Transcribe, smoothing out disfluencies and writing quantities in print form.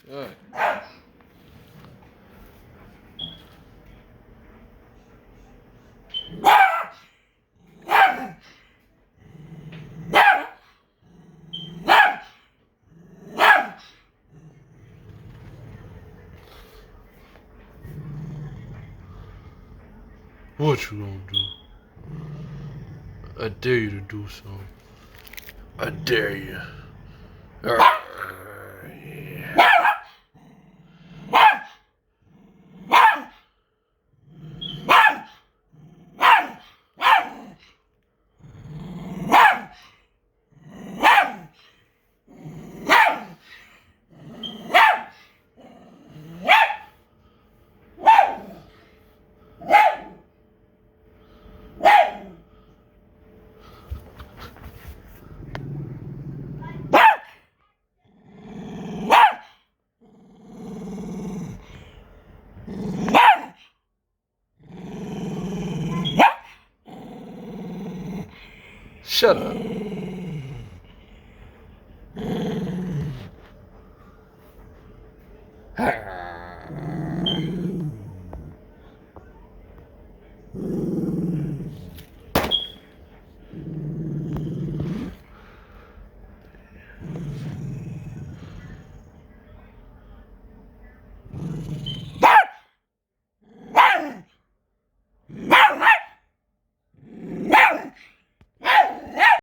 Good. What you gonna do? I dare you to do something. I dare you. Yeah. Shut up.